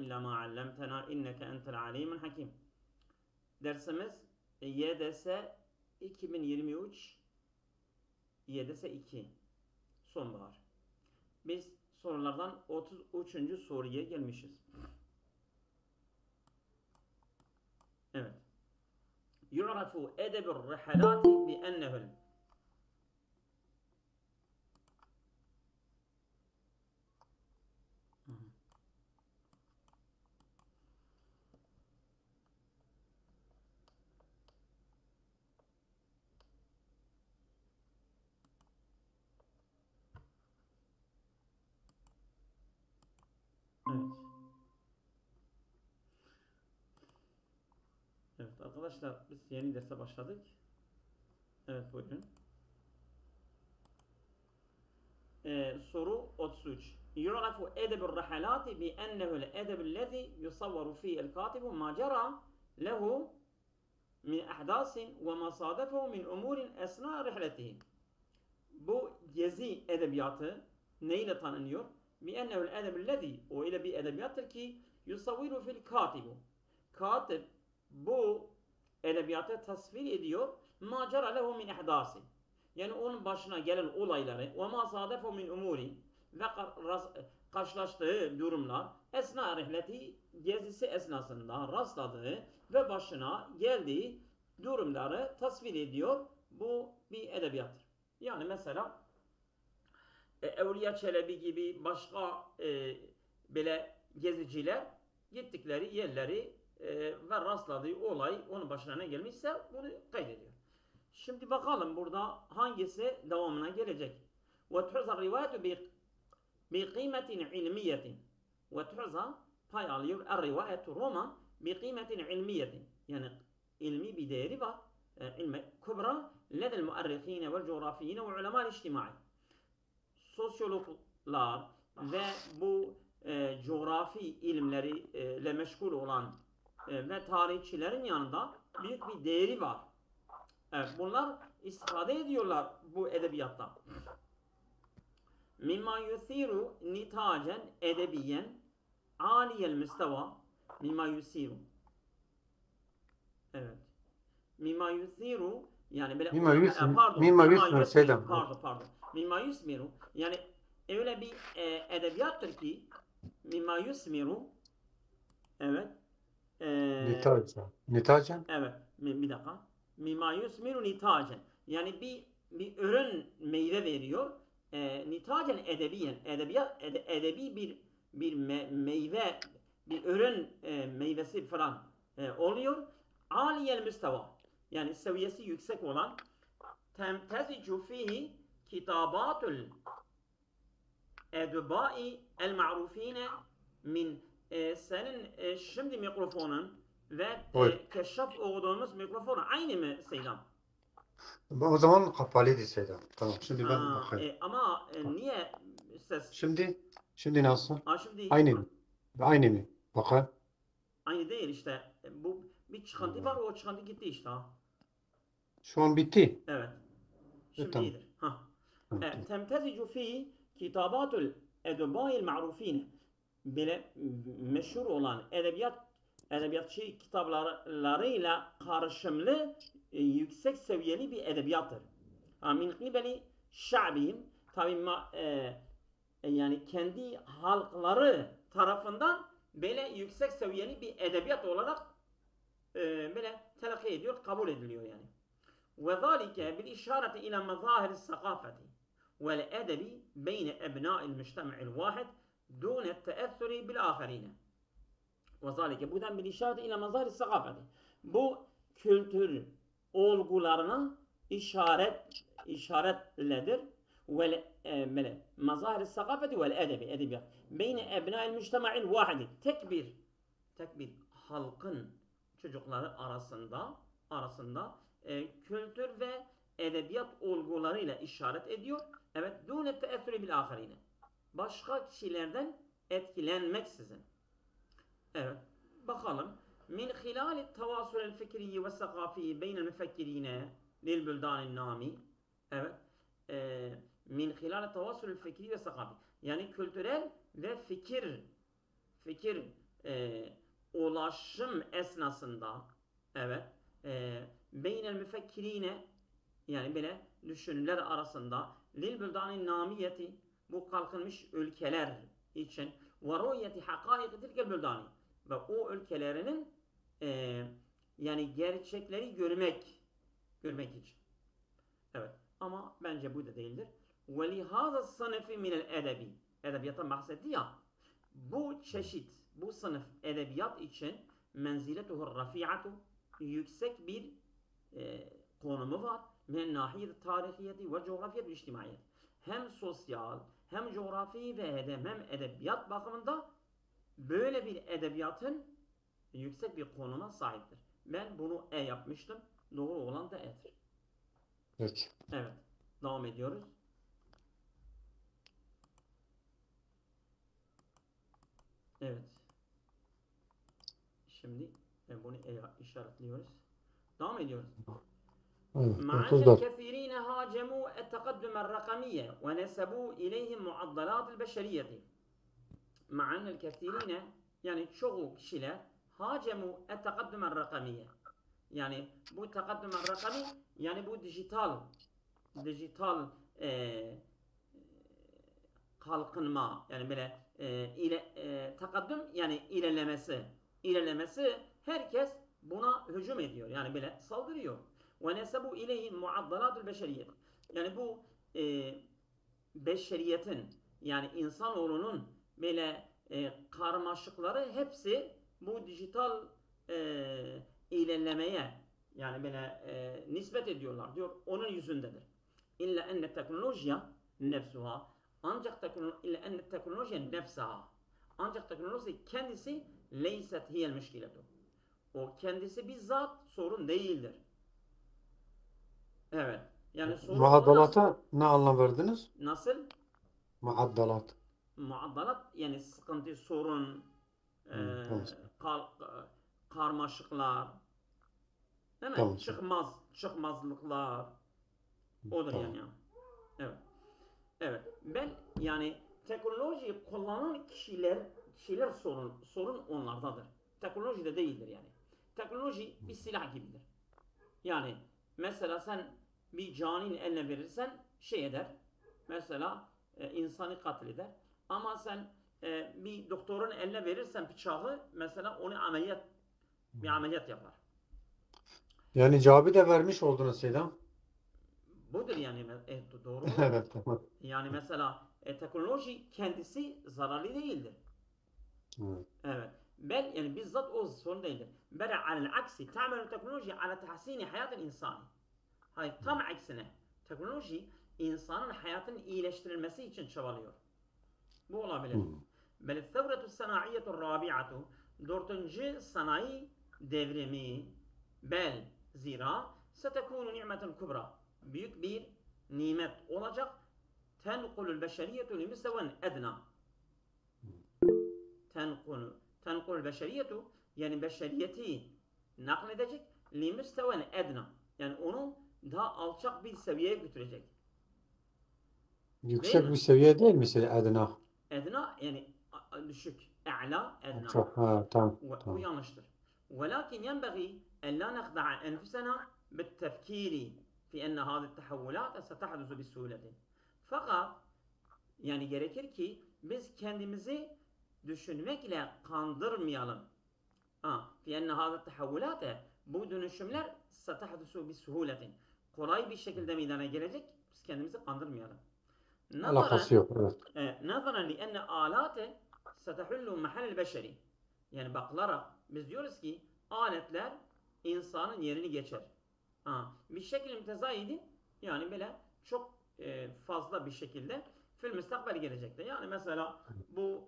إلا ما علمتنا إنك أنت العليم الحكيم. Dersimiz YDS 2023 YDS 2 sonbahar. Biz sorulardan 33. soruya gelmişiz. Evet. Yu'rafu edebur rihalati bi ennehu'l Evet. Evet arkadaşlar biz yeni derse başladık. Evet buyurun. Soru 33. Yu'rafu edebur rihalati bi ennehu'l edeb'llezî yusavvaru fihi'l kâtibu mâ cerâ lehu min ahdasin ve ma sadefehu min umurin esna rihletihi. Bu gezi edebiyatı neyle tanınıyor? Bi ennehu'l edeb'llezî, o ile bir edebiyattır ki yusavviru fil kâtibu. Katip bu edebiyatı tasvir ediyor. Ma cerâ lehu min ahdasin. Yani onun başına gelen olayları ve ma sadefehu min umurin ve karşılaştığı durumlar esna rihleti, gezisi esnasında rastladığı ve başına geldiği durumları tasvir ediyor. Bu bir edebiyattır. Yani mesela Evliya Çelebi gibi başka böyle geziciler gittikleri yerleri ve rastladığı olay onun başına ne gelmişse bunu kaydediyor. Şimdi bakalım burada hangisi devamına gelecek. وَتُحْزَ الرِّوَايَةُ بِقِيمَةٍ عِلْمِيَّةٍ وَتُحْزَ pay alıyor. الرِّوَايَةُ roman بِقِيمَةٍ عِلْمِيَّةٍ yani ilmi bir değeri var. İlmi kubra لَدَى الْمُؤَرِّخِينَ وَالْجُغْرَافِيِّينَ وَعُلَمَاءِ الْاِجْتِمَاعِ sosyologlar ve bu coğrafi ilimleriyle meşgul olan ve tarihçilerin yanında büyük bir değeri var. Evet, bunlar istifade ediyorlar bu edebiyatta. Mimma yusiru nitacen edebiyen aliyel müsteva. Mimma yusiru. Evet. Mimma yusiru yani böyle Mimma yusmiru. pardon. Mimma yusmiru Seydam. Pardon. Mimma yusmiru yani öyle bir edebiyattır ki mimma yusmiru evet. Nitacen. Evet. Bir dakika. Mimma yusmiru nitacen. Yani bir ürün meyve veriyor. Nitacen edebiyen. Edebi bir meyve, bir ürün meyvesi falan oluyor. Aliyel müsteva. Yani seviyesi yüksek olan temtezicu fihi kitabatul edbai el ma'rufine min senin şimdi mikrofonun ve keşraf okuduğumuz mikrofon aynı mı Seydam? O zaman kapalıydı Seydam. Tamam şimdi ben bakayım. Ama niye ses? Şimdi nasıl? Şimdi Aynı mı? Aynı mı? Bakayım. Aynı değil işte. Bu bir çıkıntı var, o çıkıntı gitti işte. Şu an bitti. Evet. Şimdi tamam. iyidir. Temtezicu fi kitabatul edebâil ma'rufîne. Böyle meşhur olan edebiyatçı kitaplarıyla karışımlı yüksek seviyeli bir edebiyattır. Min kibeli şa'bihim tabi yani kendi halkları tarafından böyle yüksek seviyeli bir edebiyat olarak böyle telakki ediyor, kabul ediliyor yani. وذلك بالإشارة إلى مظاهر الثقافة والأدب بين أبناء المجتمع الواحد دون التأثر بالآخرين. وذلك buradan بالإشارة إلى مظاهر الثقافة. Bu kültür olgularına işaretledir. مظاهر الثقافة والأدب edebiyat. بين أبناء المجتمع الواحد. Tek bir halkın çocukları arasında kültür ve edebiyat olgularıyla işaret ediyor. Evet, dûne teessürü bil âhirîne. Başka kişilerden etkilenmeksizin. Evet, bakalım. Min hilâli tevâsulel fikriyyi ve sakâfiyyi beynel müfekkirîne lil büldanil nâmi. Evet. Min hilâli tevâsulel fikriyyi ve sakâfiyyi. Yani kültürel ve fikir ulaşım esnasında evet beynel müfekkirine yani böyle düşünürler arasında lil büldanin namiyeti bu kalkınmış ülkeler için ve ru'yeti hakaiki tilkel büldani ve o ülkelerinin yani gerçekleri görmek için. Evet. Ama bence bu da değildir. Ve lihaza sınıfı minel edebi. Edebiyattan bahsetti ya. Bu çeşit, bu sınıf edebiyat için menziletuhu rafi'atu yüksek bir konumu var. Men nahiyet tarihiyeti ve coğrafiyet ve içtimaiyet. Hem sosyal, hem coğrafi ve hem edebiyat bakımında böyle bir edebiyatın yüksek bir konuma sahiptir. Ben bunu yapmıştım. Doğru olan da E'dir. Peki. Evet. Devam ediyoruz. Evet. Şimdi bunu işaretliyoruz. Devam ediyoruz. مع أن الكثيرين هاجموا التقدم الرقمي ونسبوا إليه معضلات البشرية. مع أن الكثيرين yani çoğu kişiler hacemu التقدم الرقمي. Yani bu takaddüm rakami yani bu dijital kalkınma yani böyle takaddüm yani ilerlemesi herkes buna hücum ediyor. Yani böyle saldırıyor. Ve nesebu ileyhi muaddalatul beşeriyet. Yani bu beşeriyetin yani insanoğlunun böyle karmaşıkları hepsi bu dijital ilerlemeye yani böyle nispet ediyorlar diyor. Onun yüzündedir. İlla enne teknolojiya nefsuha ancak teknolojiya nefsaha ancak teknoloji kendisi leyset hiyel müşkiletu. O kendisi bizzat sorun değildir. Evet. Yani sorun Muaddalata ne anlam verdiniz? Nasıl? Muaddalat. Muaddalat yani sıkıntı, sorun, karmaşıklar, değil mi? Tamam. Çıkmazlıklar. Odur tamam. Yani. Evet. Evet. Ben yani teknolojiyi kullanan kişiler sorun onlardadır. Teknoloji de değildir yani. Teknoloji bir silah gibidir. Yani mesela sen bir caninin eline verirsen şey eder. Mesela insanı katleder. Ama sen bir doktorun eline verirsen bıçağı mesela onu bir ameliyat yapar. Yani cevabı da vermiş oldunuz Seydam. Budur yani doğru. Evet tamam. Yani mesela teknoloji kendisi zararlı değildir. Evet. Bel yani bizzat o sorun değildir. Bel alel aksi ta'melu teknoloji ala tahsini hayatın insani. Hayır tam aksine teknoloji insanın hayatının iyileştirilmesi için çabalıyor. Bu olabilir. Bel thevretu sana'iyetu rabi'atu 4. sanayi devrimi bel zira setekunu ni'meten kubra büyük bir nimet olacak. Tenqulul beşeriyetu li müsteven edna. Tenqulul beşeriyetu yani beşeriyeti nakledecek li müsteven edna. Yani onu daha alçak bir seviyeye götürecek. Yüksek bir seviye değil mi edna? Edna yani düşük. E'la edna. Çok, tamam. Bu yanlıştır. Velakin yenbeği en la nekda'a enfusena bittefkiri fi enne hâzi tehevvulât setahdusu bisuhuletin. Fakat yani gerekir ki biz kendimizi düşünmekle kandırmayalım. Fi enne hâzi tehevvulât bu dönüşümler setahdusu bisuhuletin. Kolay bir şekilde meydana gelecek. Biz kendimizi kandırmayalım. Alakası yok. Evet. Nazaran li enne alate setahullu mahallel beşeri. Yani bakılarak biz diyoruz ki aletler insanın yerini geçer. Bir şekilde mütezayidi yani böyle çok fazla bir şekilde fil müstakbel gelecekte. Yani mesela bu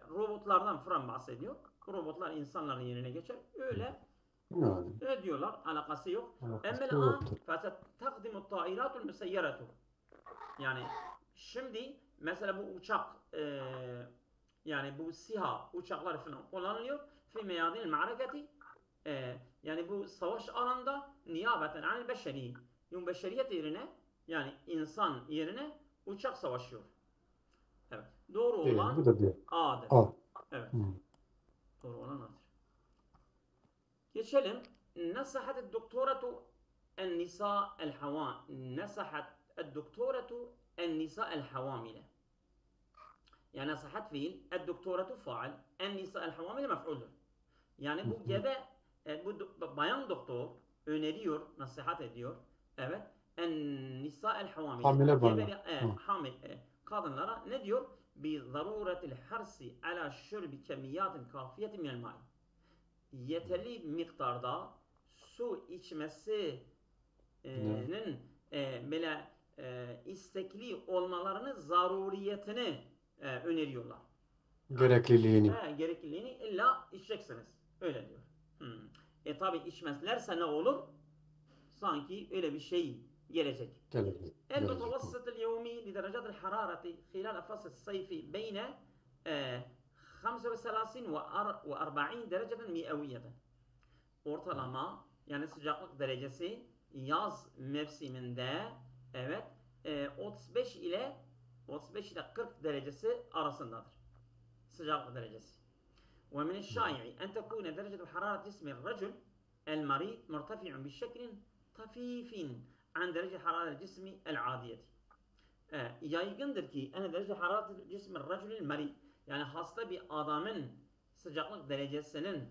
robotlardan falan bahsediyor. Robotlar insanların yerine geçer. Öyle diyorlar. Alakası yok. Emmel an fetettakdimu tairatul müseyyeretu. Yani şimdi mesela bu uçak yani bu SİHA uçaklar falan kullanılıyor. Fi meyadinil ma'rakati yani bu savaş alanında niyabeten anil beşeri. Yani beşeriyet yerine yani insan yerine uçak savaşıyor. Evet. Doğru olan A'dır. Evet. geçelim. نصحت الدكتورة النساء نصحت الدكتورة النساء الحوامل. Yani nasihat fiil, الدكتورة faal, النساء الحوامل mef'uldür. Yani bu gebe, bu bayan doktor öneriyor, nasihat ediyor. Evet. النساء الحوامل. Hamile bayanlar. Hamil kadınlara ne diyor? بضرورة الحرص على شرب كميات كافية من الماء. Yeterli miktarda su içmesinin böyle istekli olmalarını, zaruriyetini öneriyorlar. Gerekliliğini. Gerekliliğini illa içeceksiniz. Öyle diyor. Tabi içmezlerse ne olur? Sanki öyle bir şey gelecek. المتوسط اليومي لدرجات الحرارة خلال فصل الصيف بين 35 و 40 درجة مئوية. Ortalama yani sıcaklık derecesi yaz mevsiminde evet 35 ile 40 derecesi arasındadır. Sıcaklık derecesi. ومن الشائع أن تكون درجة حرارة جسم الرجل المريض مرتفع بشكل طفيف عن درجة حرارة الجسم العادية. Yaygındır ki derece hararet cismi racülil meri, yani hasta bir adamın sıcaklık derecesinin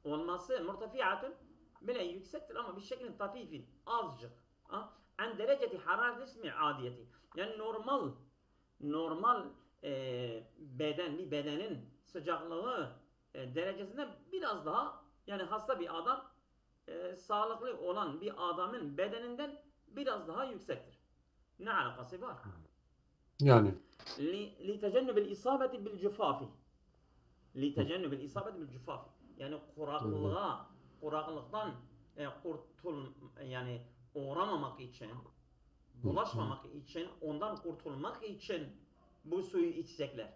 olması murtafiatun bile yüksektir ama bir şekilde tafifin azıcık an dereceti hararet cismi adiyeti, yani normal bir bedenin sıcaklığı derecesinden biraz daha, yani hasta bir adam sağlıklı olan bir adamın bedeninden biraz daha yüksektir. Ne alakası var? Yani لِتَجَنُّبِ الْاِصَابَةِ بِالْجُفَافِ لِتَجَنُّبِ الْاِصَابَةِ بِالْجُفَافِ yani kuraklıktan yani uğramamak için, bulaşmamak için, ondan kurtulmak için bu suyu içecekler.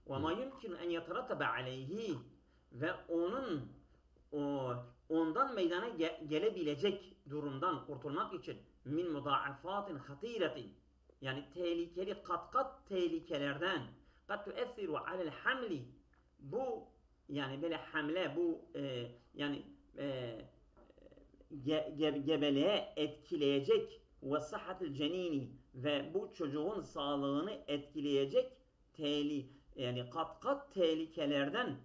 وَمَا يُمْكِنُ اَنْ يَتَرَتَّبَ عَلَيْهِ ve ondan meydana gelebilecek durumdan kurtulmak için min mudaafatin hatiretin, yani tehlikeli kat tehlikelerden kad tuessiru alel hamli, bu yani böyle hamle, bu yani gebeliğe etkileyecek ve sıhhatil cenini ve bu çocuğun sağlığını etkileyecek yani kat tehlikelerden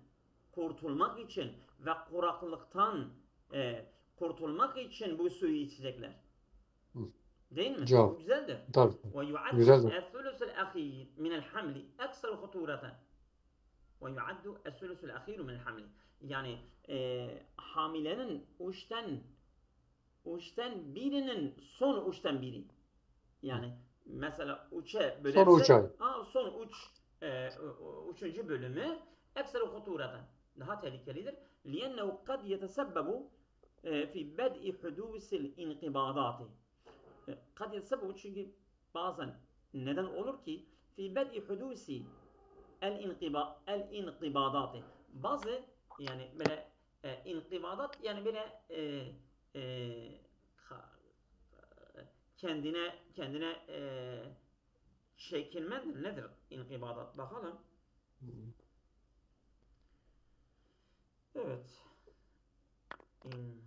kurtulmak için ve kuraklıktan kurtulmak için bu suyu içecekler. Değil mi? Cevap. Güzeldir. Tabii. Güzeldir. الثلث الأخير من الحمل أكثر خطورة. ويعد الثلث الأخير من الحمل. Yani hamilenin uçtan birinin son uçtan biri. Yani mesela uça bölersek son üçüncü bölümü أكثر خطورة. Daha tehlikelidir. لأنه قد يتسبب في بدء حدوث الانقباضات. Kad yetsebu, çünkü bazen neden olur ki fi bed'i hudusi el inqibadat, bazı yani böyle inqibadat, yani böyle kendine çekilmedir. Nedir inqibadat? Bakalım. Evet. İnqibadat.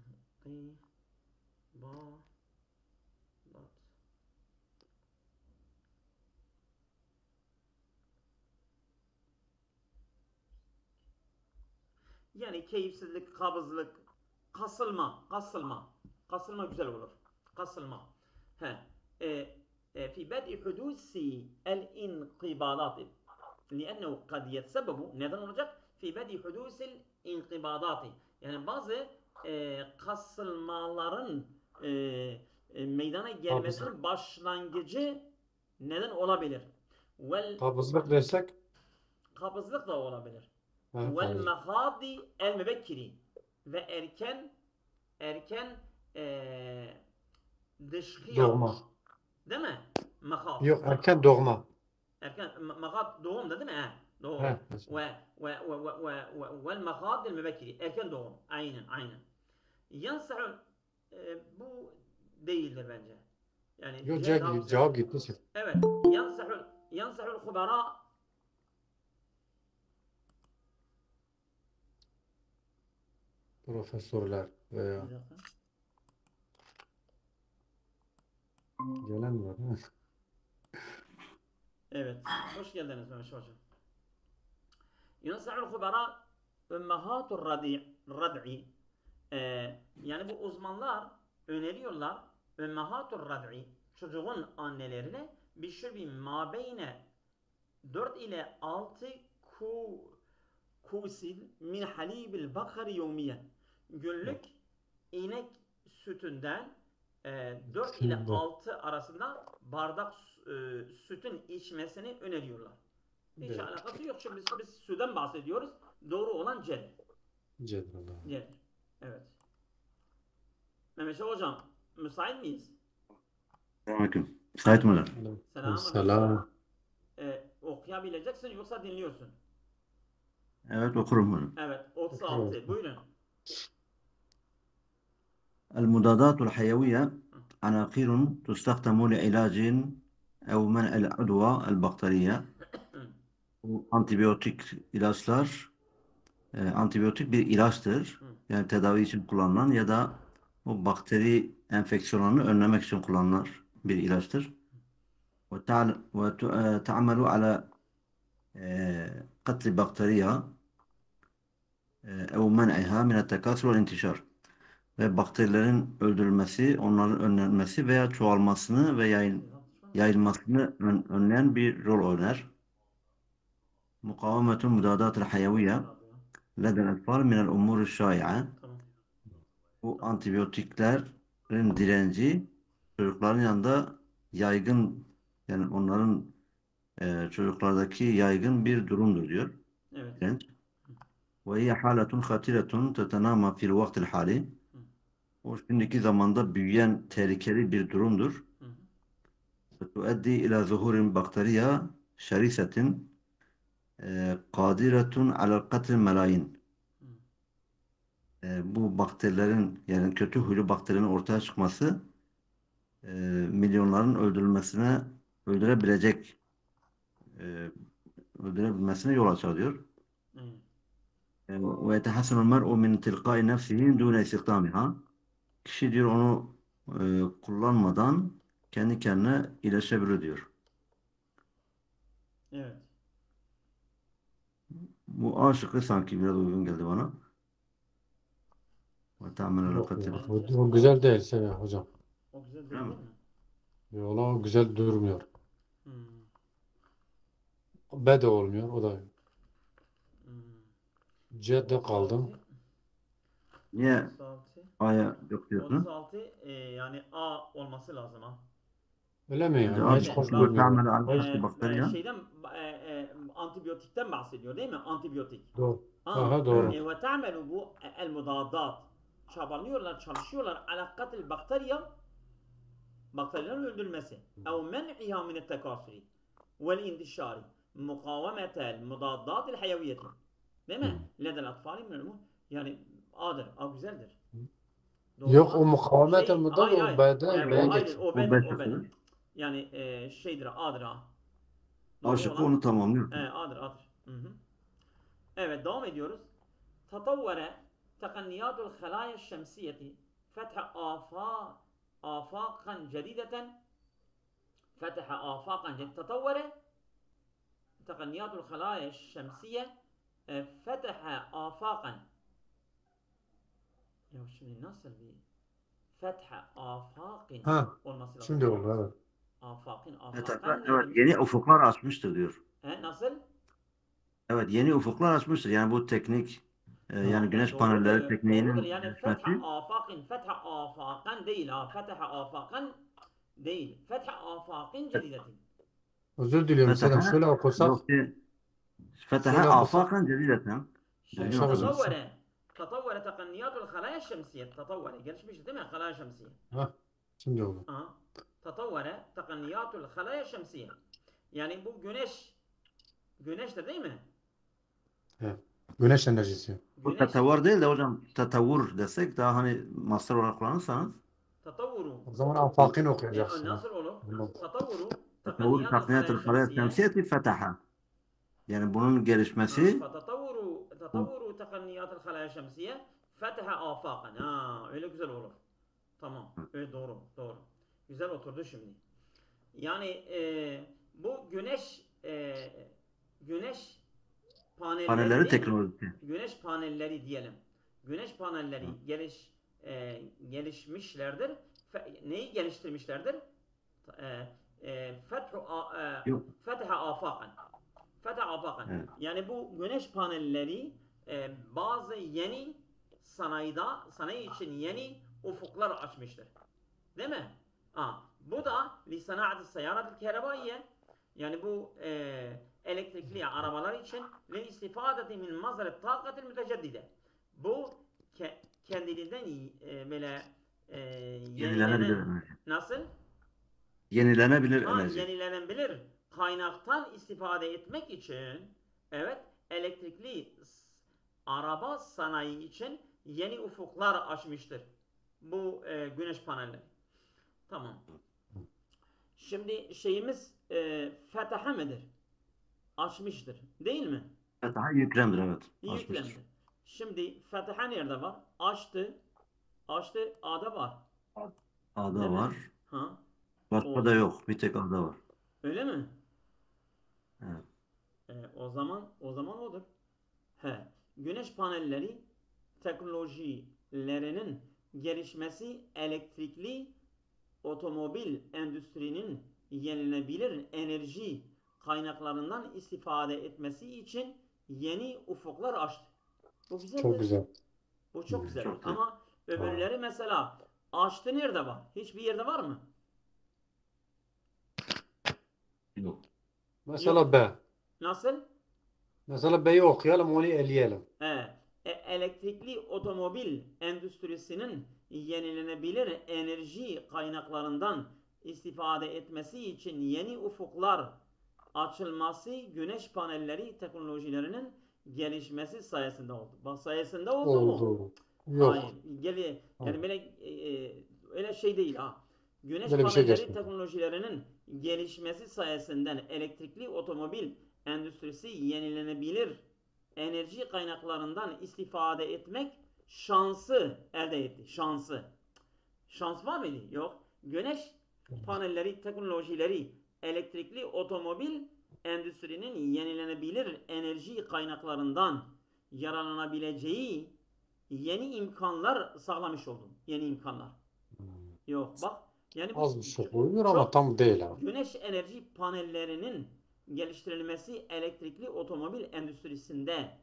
Yani keyifsizlik, kabızlık, kasılma güzel olur. Kasılma. Fi bed'i hudusi el-inqibadat. Liannehu kad yetsebebu, neden olacak? Fi bed'i hudusil inqibadat. Yani bazı kasılmaların meydana gelmesinin başlangıcı neden olabilir? Kabızlık dersek? Kabızlık da olabilir. Vel mehadi el mübekkiri, ve erken dışkı doğma. Değil mi? Mehad. Yok, erken doğma. Mehad doğum da değil mi? Doğum. Vel mehad el mübekkiri, erken doğum. Aynen. Yansa'u, bu değildir bence. Yani yok, cevap gitti. Evet. Yansa'u'l khubara. Profesörler veya Bir dakika. gelen var. Değil mi? Evet. Hoş geldiniz Mehmet Hocam. Yunus'ul Kubara Ümmehatur Rad'i yani bu uzmanlar öneriyorlar Ümmehatur Rad'i çocuğun annelerine bir şurbi mabeyne 4 ile 6 kusil min halibil bakari yevmiyen günlük inek sütünden 4 ile Şimdi 6 arasında bardak sütün içmesini öneriyorlar. Hiç Evet. alakası yok. Şimdi biz sütten bahsediyoruz. Doğru olan C'dir. Cedvalla. C'dir. Evet. Mehmet Hocam, müsait miyiz? Selamünaleyküm. Müsait mi hocam? Selam. Selam. Okuyabileceksin yoksa dinliyorsun. Evet okurum hocam. Evet. 36. Buyurun. المضادات الحيوية عناصر تستخدم لعلاج أو منع العدوى البكتيرية. Bu antibiyotik ilaçlar antibiyotik bir ilaçtır. Yani tedavi için kullanılan ya da o bakteri enfeksiyonlarını önlemek için kullanılan bir ilaçtır. وتعمل على قتل البكتيريا أو منعها من التكاثر والانتشار. Ve bakterilerin öldürülmesi, onların önlenmesi veya çoğalmasını ve yayılmasını önleyen bir rol oynar. Mukavemetun müdadatul hayaviyye leden etfal minel umur şai'a. Bu antibiyotiklerin direnci çocukların yanında yaygın, yani onların çocuklardaki yaygın bir durumdur diyor. Evet. Direnç. Ve hiye haletun hatiretun tetenama fil vaktil hali. O şimdiki zamanda büyüyen tehlikeli bir durumdur. Tuaddi ila zuhurin bakteriya şerisetin kadiretun alel katil melayin. Bu bakterilerin, yani kötü huylu bakterinin ortaya çıkması milyonların öldürebilmesine yol açar diyor. Ve yetehassenul mer'u min tilqai nefsihi dune istihdamiha. Kişi diyor onu kullanmadan kendi kendine iyileşebilir diyor. Evet. Bu A şıkkı sanki biraz uygun geldi bana. Ve tamamen Yok alakası ya. yok. O güzel değil Sever hocam. O güzel Değil değil mi? mi? Yok, o güzel durmuyor. Hmm. B de olmuyor. O da yok. Hmm. C'de kaldım. 36. Niye 36. A'ya yok diyorsun? 36 yani A olması lazım ha. Öyle mi Bence ya? A Hiç şıkkı hoş ve durmuyor. tamamen alakası bakteriya. Şeyden antibiyotikten bahsediyor değil mi? Antibiyotik. Doğru. Ha. Aha, doğru. Ve ta'melu bu el mudadat. Çabalıyorlar, çalışıyorlar ala katil bakteriya, bakterilerin öldürmesi. Ev men'iha min tekasuri vel intişari mukavemetel mudadat hayaviyeti. Değil mi? Ledel atfali minel yani A'dır. A güzeldir. Doğru. Yok, o mukavemet Şey, mudat hayır, o hayır. B'de Yani B'ye hayır, geçiyor. o O benim, B o şıkkı. benim. Yani şeydir, A'dır A. A Doğru şıkkı olan onu tamamlıyor. A'dır, A'dır. Hı. Evet, devam ediyoruz. Tatavvere tekanniyatul halaya şemsiyeti fetha afakan cedideten fetha afakan cedideten tatavvere tekanniyatul halaya şemsiye fetha afakan. Ya şimdi nasıl bir fetha afakin Ha, olması lazım? şimdi oldu evet. Afakin, Evet, afakan evet, yeni ufuklar açmıştır diyor. nasıl? Evet, yeni ufuklar açmıştır. Yani bu teknik yani güneş panelleri Doğrudur tekniğinin yani gelişmesi. fetha afakan değil ha. Fetha afakan değil. Fetha afakin cedidetin. Özür diliyorum Selam. Fetaha Şöyle okursak. yok ki Fetaha Şöyle okursak. afakan cedideten. Şimdi Aşağı hocam. tatavvere tekanniyatul halaya şemsiye. Tatavvere gelişmiş değil mi? Halaya şemsiye. Ha, şimdi oldu. Tatavvere tekanniyatul halaya şemsiye. Yani bu güneştir değil mi? Evet. Güneş enerjisi. Bu tatavvur değil de hocam tatavvur desek daha hani master olarak kullanırsanız tatavvuru. O zaman afakin okuyacaksın. Nasıl olur? Tatavvuru tatavvur takniyatul halaya şemsiyeti fetaha. Yani bunun gelişmesi tatavvuru tekanniyatul halaya şemsiye Fetehe afakan. Ha, öyle güzel olur. Tamam. Öyle doğru. Doğru. Güzel oturdu şimdi. Yani bu güneş panelleri Panelleri değil mi? teknolojisi. Güneş panelleri diyelim. Güneş panelleri gelişmişlerdir. Neyi geliştirmişlerdir? Yok. Fetehe afakan. Fetehe afakan. Evet. Yani bu güneş panelleri bazı yeni sanayi için yeni ufuklar açmıştır. Değil mi? Bu da li sanaati seyarat kerevaiye, yani bu elektrikli arabalar için lil istifadeti min mazeret takatil müteceddide. Bu kendiliğinden böyle Yenilenebilir yenilenen, enerji. nasıl? Yenilenebilir enerji. Yenilenebilir kaynaktan istifade etmek için, evet, elektrikli araba sanayi için yeni ufuklar açmıştır bu güneş panelleri. Tamam. Şimdi şeyimiz fetaha mıdır? Açmıştır. Değil mi? Fetaha yüklemdir, evet. Yüklemdir. Açmıştır. Şimdi fetaha nerede var? Açtı. A'da var. A'da Değil mi? var. Ha. Başka da yok. Bir tek A'da var. Öyle mi? Evet. O zaman odur. Güneş panelleri teknolojilerinin gelişmesi elektrikli otomobil endüstrinin yenilenebilir enerji kaynaklarından istifade etmesi için yeni ufuklar açtı. Bu güzeldir. Çok güzel. Bu çok güzel. Çok güzel. Ama öbürleri mesela açtı nerede var? Hiçbir yerde var mı? Yok. Mesela B. Nasıl? Mesela B'yi okuyalım, onu eleyelim. Elektrikli otomobil endüstrisinin yenilenebilir enerji kaynaklarından istifade etmesi için yeni ufuklar açılması güneş panelleri teknolojilerinin gelişmesi sayesinde oldu. Bak, sayesinde oldu mu? Oldu. Yok. Hayır. Yani böyle öyle şey değil ha. Güneş Böyle bir şey panelleri geçmedi. teknolojilerinin gelişmesi sayesinde elektrikli otomobil endüstrisi yenilenebilir enerji kaynaklarından istifade etmek şansı elde etti. Şans var mıydı? Yok. Güneş panelleri teknolojileri elektrikli otomobil endüstrinin yenilenebilir enerji kaynaklarından yararlanabileceği yeni imkanlar sağlamış oldu. Yeni imkanlar. Yok bak. Yani bu Az bir şey oluyor ama tam değil abi. güneş enerji panellerinin geliştirilmesi elektrikli otomobil endüstrisinde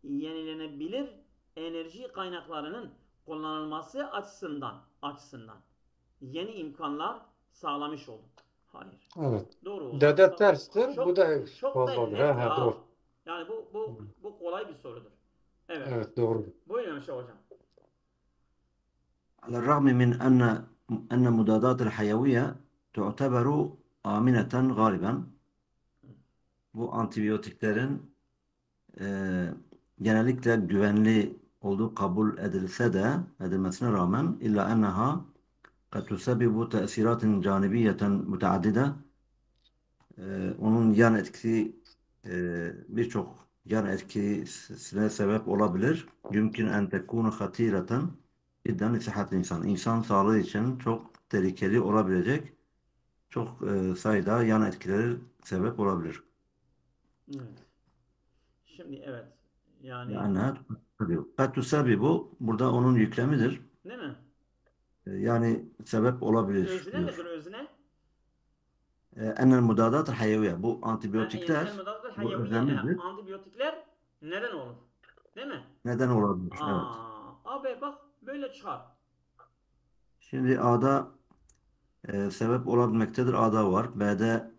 yenilenebilir enerji kaynaklarının kullanılması açısından yeni imkanlar sağlamış oldu. Hayır. Evet. Doğru. Dede terstir, Çok- bu da Çok fazladır. net He, ya. doğru. Yani bu kolay bir sorudur. Evet. Evet, doğru. Buyurun Meşe hocam. على الرغم من أن مضادات الحيوية تعتبر آمنة غالبا, bu antibiyotiklerin genellikle güvenli olduğu kabul edilmesine rağmen illa enneha قد تسبب تأثيرات جانبية متعددة, onun yan etkisi birçok yan etkisine sebep olabilir. Yumkin en tekunu hatireten idden li sıhhatil insan. İnsan sağlığı için çok tehlikeli olabilecek çok sayıda yan etkileri sebep olabilir. Evet. Şimdi evet. Yani Yani kad tusabibu burada onun yüklemidir. değil mi? Yani sebep olabilir Özne diyor. nedir özne? Enel mudadat hayeviye. Bu Yani antibiyotikler el-mudadat bu hayviye, önemlidir. antibiyotikler neden olur? Değil mi? Neden olabilir? Evet. Abi bak böyle çıkar. Şimdi A'da sebep olabilmektedir. A'da var. B'de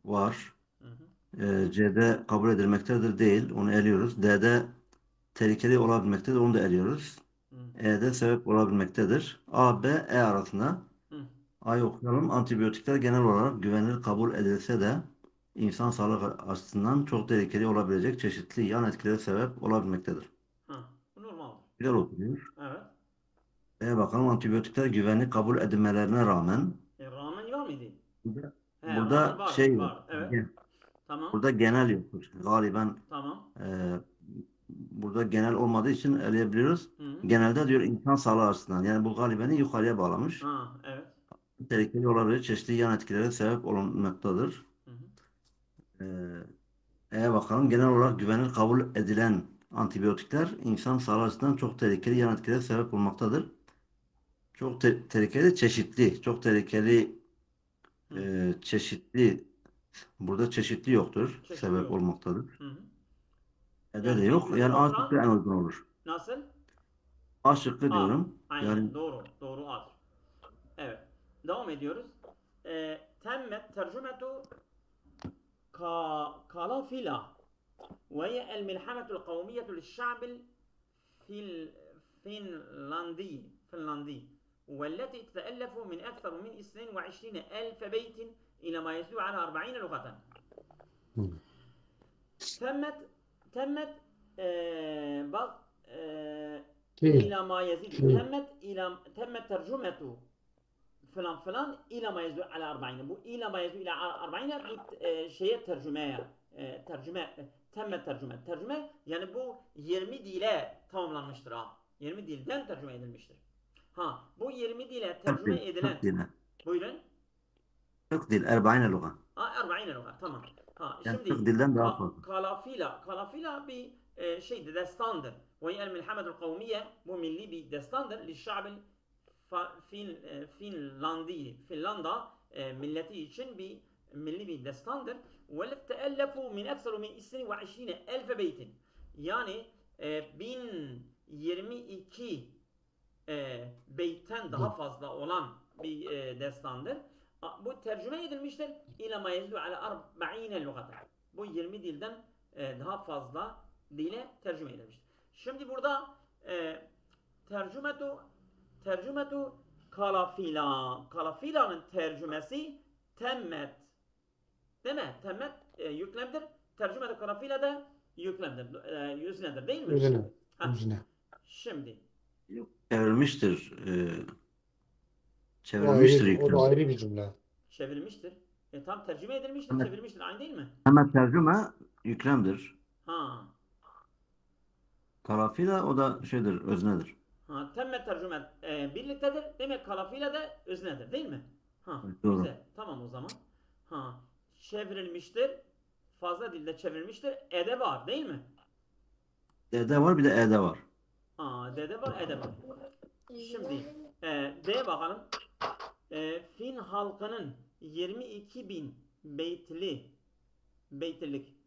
var. Hı hı. C'de kabul edilmektedir. Değil. Onu eliyoruz. D'de tehlikeli olabilmektedir. Onu da eliyoruz. Hı. E'de sebep olabilmektedir. A, B, E arasında Hı. A'yı okuyalım. Antibiyotikler genel olarak güvenilir kabul edilse de insan sağlığı açısından çok tehlikeli olabilecek çeşitli yan etkilere sebep olabilmektedir. Bu normaldir. Güzel okunuyor. Evet. Bakalım antibiyotikler güvenli kabul edilmelerine rağmen Rağmen var mıydı? burada, Rağmen var. şey Var. Evet. Tamam. burada genel yoktur. Galiben Tamam. burada burada genel olmadığı için eleyebiliyoruz. Hı. Genelde diyor insan sağlığı açısından. Yani bu galibeni yukarıya bağlamış. Ha, evet. Tehlikeli olabilir. Çeşitli yan etkilere sebep olmaktadır. Hı hı. Bakalım genel olarak güvenilir kabul edilen antibiyotikler insan sağlığı açısından çok tehlikeli yan etkilere sebep olmaktadır. Çok tehlikeli, çeşitli. Çok tehlikeli, çeşitli. Burada çeşitli yoktur. Çeşitli Sebep yok. olmaktadır. Hı hı. De yok. Yani A şıkkı en uygun olur. Nasıl? A şıkkı A. diyorum. Aynen. Yani Doğru. Doğru A'dır. Evet. Devam ediyoruz. Temmet tercümetu قافلة وهي الملحمة القومية للشعب الفنلندي والتي تتألف من أكثر من 22 ألف بيت إلى ما يزيد على 40 لغة. تمت إلى ما يزيد تمت ترجمة فلان إلى ما يزيد على 40. Bu إلى ما يزيد إلى 40 bu şeye tercüme tercüme yani bu 20 dile tamamlanmıştır ha. 20 dilden tercüme edilmiştir. Ha, bu 20 dile tercüme edilen buyurun. 40 dil 40 lugha. 40 lugha tamam. Ha, Yani şimdi 40 dilden daha fazla. kalafila bir şeydi, destandır. Ve el milhametul kavmiye, bu milli bir destandır. Lişşa'bil Finlanda milleti için bir milli bir destandır. Ve teellefu min ekseru min 22 elfe beytin. Yani 1022 beytten daha fazla olan bir destandır. Bu tercüme edilmiştir. İlâ mâ yezidû alâ 40 lugatan. Bu 20 dilden daha fazla dile tercüme edilmiştir. Şimdi burada tercümetu kalafila'nın tercümesi temmet. Değil mi? Temmet yüklemdir. Tercümetu kalafila da yüklemdir. Yüznedir değil mi? Yüzne. Şimdi. Çevrilmiştir. Çevrilmiştir yüklem. O da ayrı bir cümle. Çevrilmiştir. Tam tercüme edilmiştir, çevrilmiştir. Aynı değil mi? Hemen tercüme yüklemdir. Ha. Kalafila o da şeydir, öznedir. Ha, temme tercüme birliktedir. Demek kalafila da öznedir değil mi? Ha, doğru. Güzel. Tamam o zaman. Ha, çevrilmiştir. Fazla dilde çevrilmiştir. Ede var değil mi? D'de var bir de E'de var. D'de var, E'de var. Şimdi D'ye bakalım. Fin halkının 22.000 beytlik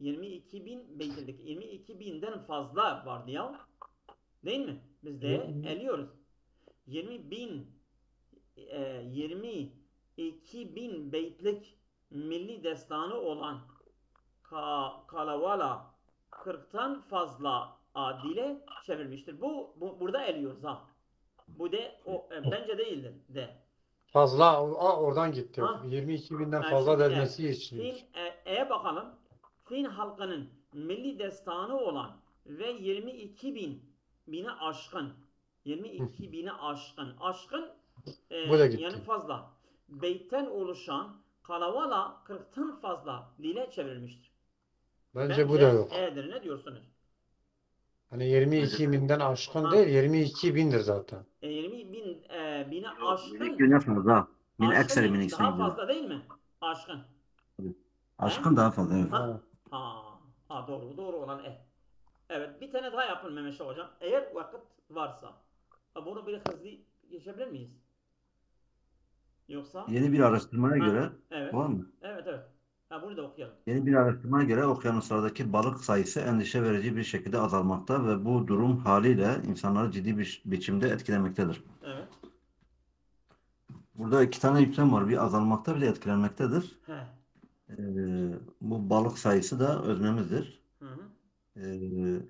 22.000'den fazla vardı ya. Değil mi? Biz de eliyoruz. 22.000 beytlik milli destanı olan Kalevala 40'tan fazla dile çevirmiştir. Burada eliyoruz ha. Bu de bence değildir de. Fazla oradan gitti. 22.000'den fazla delmesi için. Fin'e bakalım. Fin halkının milli destanı olan ve 22.000'e aşkın. 22.000'e aşkın yani fazla. Beytten oluşan Kalevala 40'tan fazla dile çevrilmiştir. Bence bu da yok. E'dir. Ne diyorsunuz? Hani 22.000'den aşkın değil, 22.000'dir zaten. 20.000'e aşkın. Güne fazla. Min ekseri min daha fazla değil mi? Aşkın. Aşkın daha fazla evet. Doğru olan Evet, bir tane daha yapın Mehmet Hocam. Eğer vakit varsa. Bunu bir hızlı geçebilir miyiz? Yoksa? Yeni bir araştırmaya göre var mı? Evet. Bunu da okuyalım. Yeni bir araştırmaya göre okyanuslardaki balık sayısı endişe verici bir şekilde azalmakta ve bu durum haliyle insanları ciddi bir biçimde etkilemektedir. Evet. Burada iki tane yüklem var. Bir azalmakta bir de etkilenmektedir. Bu balık sayısı da öznemizdir.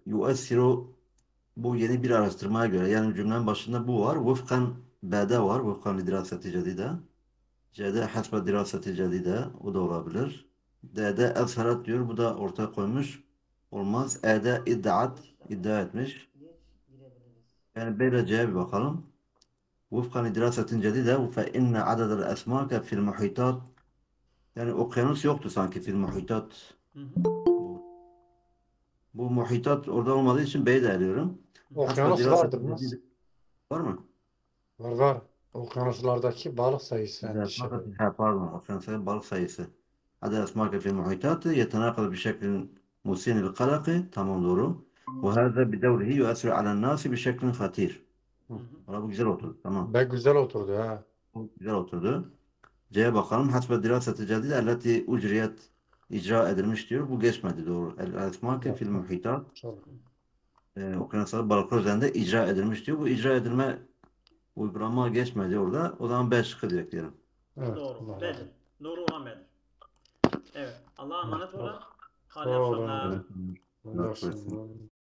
Yu'essiru bu yeni bir araştırmaya göre yani cümlenin başında bu var. Vıfkan B'de var. Vıfkan lidiraseti cedide. C'de hasbe diraseti cedide. O da olabilir. D'de ezharat diyor. Bu da ortaya koymuş. Olmaz. E'de iddia etmiş. Yani B ile C'ye bir bakalım. Vıfkan dirasetin cedide fe inne adedel esmake fil muhitat yani okyanus yoktu sanki fil muhitat. Bu muhitat orada olmadığı için B'yi de arıyorum. Okyanus Hasbe vardır. diraseti Nasıl? cedid- Var mı? Var var. Okyanuslardaki balık sayısı Hadi endişe esmaka veriyor. ha pardon. Okyanusların balık sayısı. Hadi esmaka fil muhitatı yetenakalı bir şeklin musinil kalaki. Tamam doğru. Ve hâzâ bidevrihi yu'esiru alen nâsi bir şeklin hatir. Hı hı. Ona bu güzel oturdu. Tamam. Be güzel oturdu ha. Bu güzel oturdu. C'ye bakalım. Hasbe diraseti cedid elleti ucriyet icra edilmiş diyor. Bu geçmedi doğru. El esmake fil muhitat. Çok. Okyanuslarda balıklar üzerinde icra edilmiş diyor. Bu icra edilme uygulama geçmedi orada. O zaman B şıkkı direkt diyelim. Evet. Doğru. Allah Bedir. razı Doğru olan Bedir. Evet. Allah'a emanet olun. olsun. Hadi Sağ olun. akşamlar. Evet. İyi akşamlar.